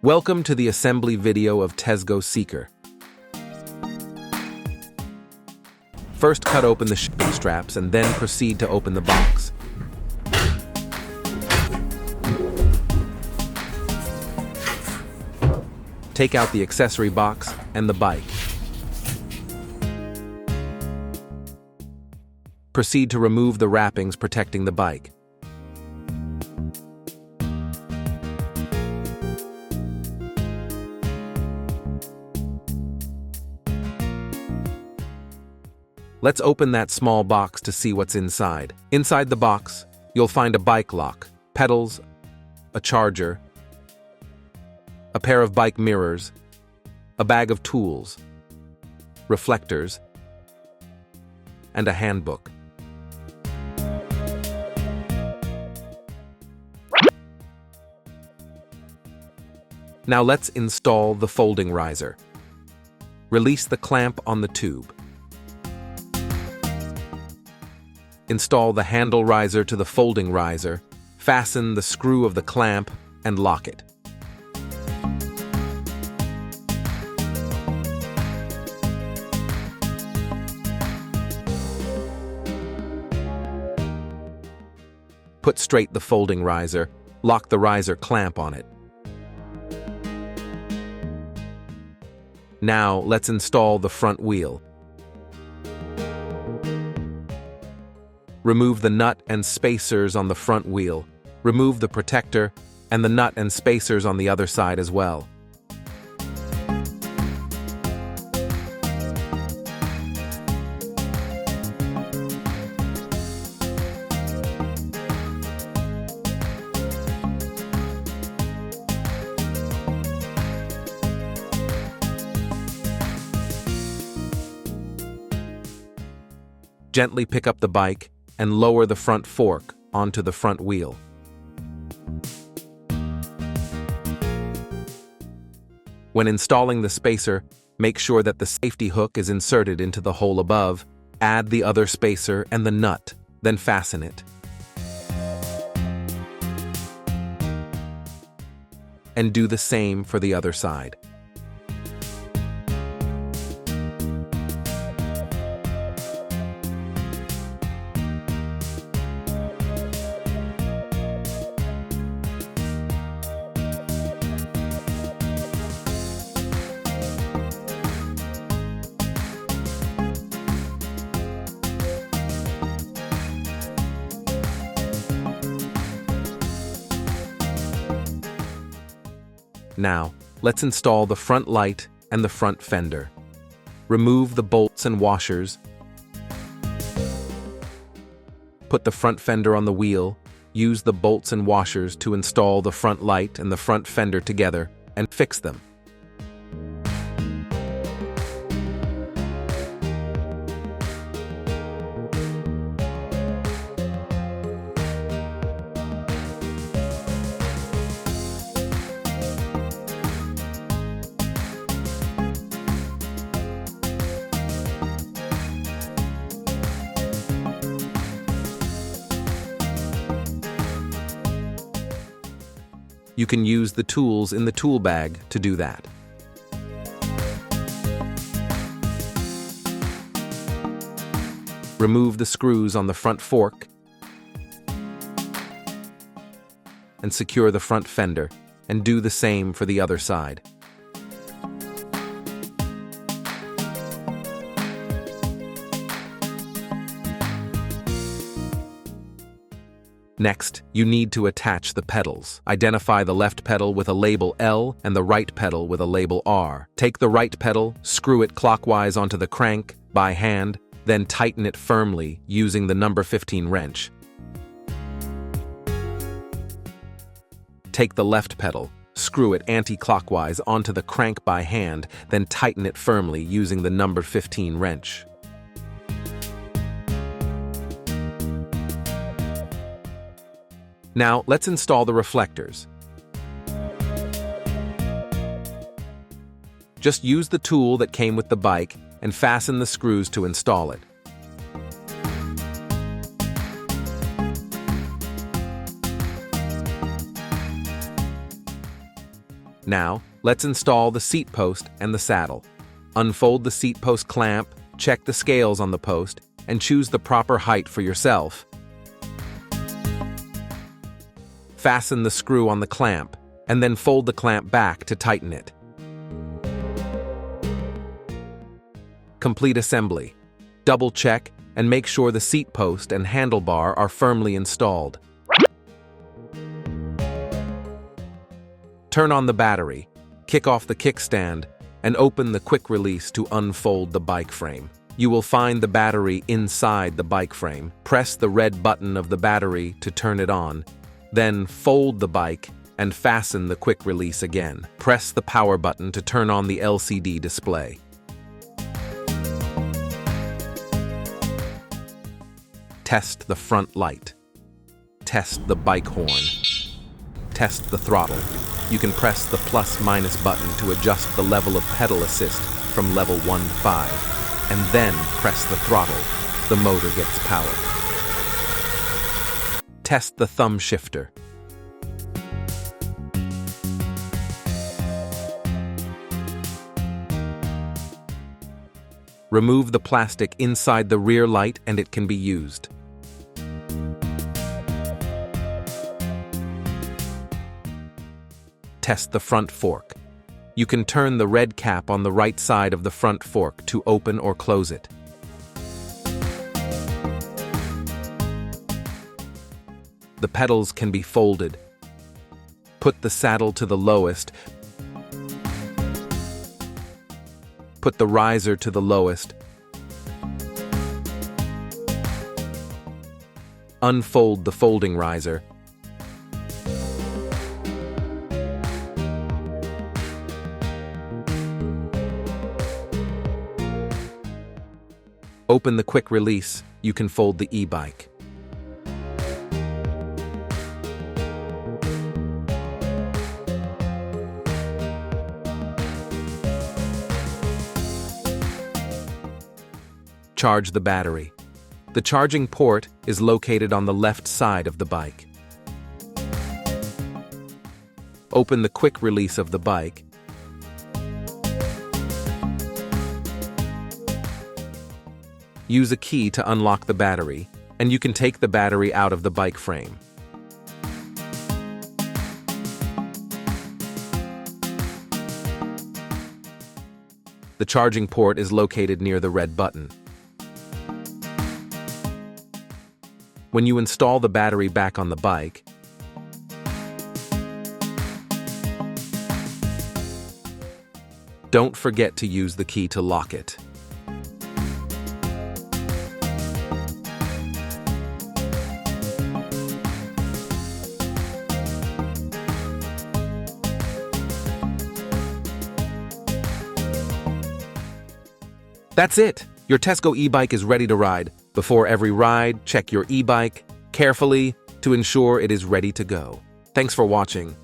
Welcome to the assembly video of Tesgo Seeker. First, cut open the shipping straps and then proceed to open the box. Take out the accessory box and the bike. Proceed to remove the wrappings protecting the bike. Let's open that small box to see what's inside. Inside the box, you'll find a bike lock, pedals, a charger, a pair of bike mirrors, a bag of tools, reflectors, and a handbook. Now let's install the folding riser. Release the clamp on the tube. Install the handle riser to the folding riser, fasten the screw of the clamp, and lock it. Put straight the folding riser, lock the riser clamp on it. Now let's install the front wheel. Remove the nut and spacers on the front wheel. Remove the protector and the nut and spacers on the other side as well. Gently pick up the bike and lower the front fork onto the front wheel. When installing the spacer, make sure that the safety hook is inserted into the hole above. Add the other spacer and the nut, then fasten it. And do the same for the other side. Now, let's install the front light and the front fender. Remove the bolts and washers. Put the front fender on the wheel. Use the bolts and washers to install the front light and the front fender together and fix them. You can use the tools in the tool bag to do that. Remove the screws on the front fork and secure the front fender, and do the same for the other side. Next, you need to attach the pedals. Identify the left pedal with a label L and the right pedal with a label R. Take the right pedal, screw it clockwise onto the crank by hand, then tighten it firmly using the number 15 wrench. Take the left pedal, screw it anti-clockwise onto the crank by hand, then tighten it firmly using the number 15 wrench. Now, let's install the reflectors. Just use the tool that came with the bike and fasten the screws to install it. Now, let's install the seat post and the saddle. Unfold the seat post clamp, check the scales on the post, and choose the proper height for yourself. Fasten the screw on the clamp, and then fold the clamp back to tighten it. Complete assembly. Double check and make sure the seat post and handlebar are firmly installed. Turn on the battery, kick off the kickstand, and open the quick release to unfold the bike frame. You will find the battery inside the bike frame. Press the red button of the battery to turn it on, then fold the bike and fasten the quick release again. Press the power button to turn on the LCD display. Test the front light. Test the bike horn. Test the throttle. You can press the plus/minus button to adjust the level of pedal assist from level 1 to 5, and then press the throttle. The motor gets power. Test the thumb shifter. Remove the plastic inside the rear light and it can be used. Test the front fork. You can turn the red cap on the right side of the front fork to open or close it. The pedals can be folded. Put the saddle to the lowest. Put the riser to the lowest. Unfold the folding riser. Open the quick release. You can fold the e-bike. Charge the battery. The charging port is located on the left side of the bike. Open the quick release of the bike. Use a key to unlock the battery, and you can take the battery out of the bike frame. The charging port is located near the red button. When you install the battery back on the bike, don't forget to use the key to lock it. That's it! Your Tesgo e-bike is ready to ride. Before every ride, check your e-bike carefully to ensure it is ready to go. Thanks for watching.